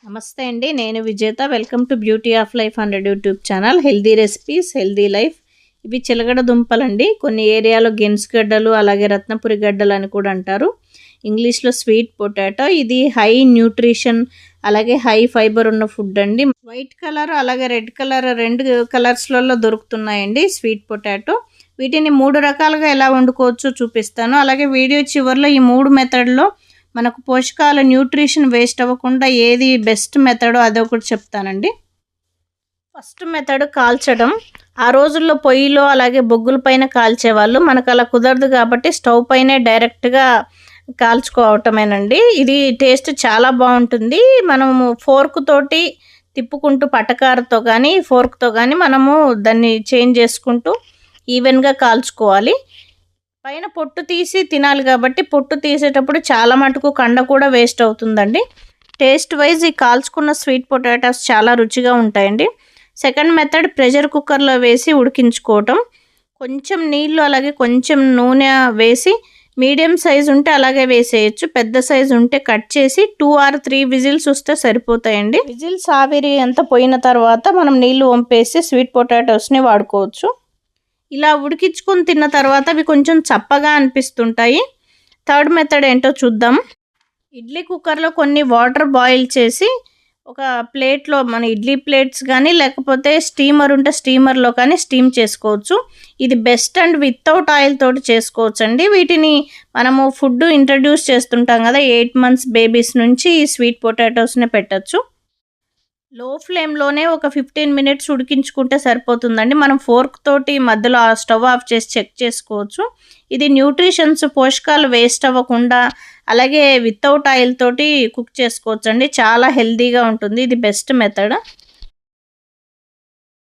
నమస్తే అండి, నేను విజేత. Welcome to beauty of life 100 YouTube channel. Healthy recipes, healthy life. ఇవి చిలగడ దుంపలండి. కొన్ని ఏరియాలో గెన్స్ గడ్డలు, అలాగే రత్నపురి గడ్డలు అని కూడా అంటారు. ఇంగ్లీష్లో స్వీట్ పొటాటో. ఇది హై న్యూట్రిషన్ అలాగే హై ఫైబర్ ఉన్న ఫుడ్ అండి. వైట్ కలర్ అలాగే రెడ్ కలర్, రెండు కలర్స్లలో దొరుకుతున్నాయండి స్వీట్ పొటాటో. వీటిని 3 రకాలుగా ఎలా వండుకోవచ్చో చూపిస్తాను. అలాగే వీడియో చివరిలో ఈ 3 మెథడ్లో మనకు పోషకాలు, న్యూట్రిషన్ వేస్ట్ అవ్వకుండా ఏది బెస్ట్ మెథడో అదొకటి చెప్తానండి. ఫస్ట్ మెథడ్ కాల్చడం. ఆ రోజుల్లో పొయ్యిలో అలాగే బొగ్గుల పైన కాల్చేవాళ్ళు. మనకు అలా కుదరదు కాబట్టి స్టవ్ పైనే డైరెక్ట్గా కాల్చుకోవటమేనండి. ఇది టేస్ట్ చాలా బాగుంటుంది. మనము ఫోర్క్ తోటి తిప్పుకుంటూ, పటకారతో కానీ ఫోర్క్తో కానీ మనము దాన్ని చేంజ్ చేసుకుంటూ ఈవెన్గా కాల్చుకోవాలి. పైన పొట్టు తీసి తినాలి కాబట్టి పొట్టు తీసేటప్పుడు చాలా మటుకు కండ కూడా వేస్ట్ అవుతుందండి. టేస్ట్ వైజ్ ఈ కాల్చుకున్న స్వీట్ పొటాటోస్ చాలా రుచిగా ఉంటాయండి. సెకండ్ మెథడ్ ప్రెషర్ కుక్కర్లో వేసి ఉడికించుకోవటం. కొంచెం నీళ్ళు అలాగే కొంచెం నూనె వేసి, మీడియం సైజు ఉంటే అలాగే వేసేయచ్చు, పెద్ద సైజు ఉంటే కట్ చేసి 2 or 3 విజిల్స్ వస్తే సరిపోతాయండి. విజిల్స్ ఆవిరి ఎంత పోయిన తర్వాత మనం నీళ్లు వంపేసి స్వీట్ పొటాటోస్ని వాడుకోవచ్చు. ఇలా ఉడికించుకొని తిన్న తర్వాత అవి కొంచెం చప్పగా అనిపిస్తుంటాయి. థర్డ్ మెథడ్ ఏంటో చూద్దాం. ఇడ్లీ కుక్కర్లో కొన్ని వాటర్ బాయిల్ చేసి ఒక ప్లేట్లో, మన ఇడ్లీ ప్లేట్స్ కానీ లేకపోతే స్టీమర్ ఉంటే స్టీమర్లో కానీ స్టీమ్ చేసుకోవచ్చు. ఇది బెస్ట్ అండ్ వితౌట్ ఆయిల్ తోటి చేసుకోవచ్చు అండి. వీటిని మనము ఫుడ్ ఇంట్రడ్యూస్ చేస్తుంటాం కదా, 8 months బేబీస్ నుంచి ఈ స్వీట్ పొటాటోస్ని పెట్టచ్చు. లో ఫ్లేమ్లోనే ఒక 15 minutes ఉడికించుకుంటే సరిపోతుందండి. మనం ఫోర్క్ తోటి మధ్యలో ఆ స్టవ్ ఆఫ్ చేసి చెక్ చేసుకోవచ్చు. ఇది న్యూట్రిషన్స్, పోషకాలు వేస్ట్ అవ్వకుండా అలాగే వితౌట్ ఆయిల్ తోటి కుక్ చేసుకోవచ్చు అండి. చాలా హెల్తీగా ఉంటుంది. ఇది బెస్ట్ మెథడ్.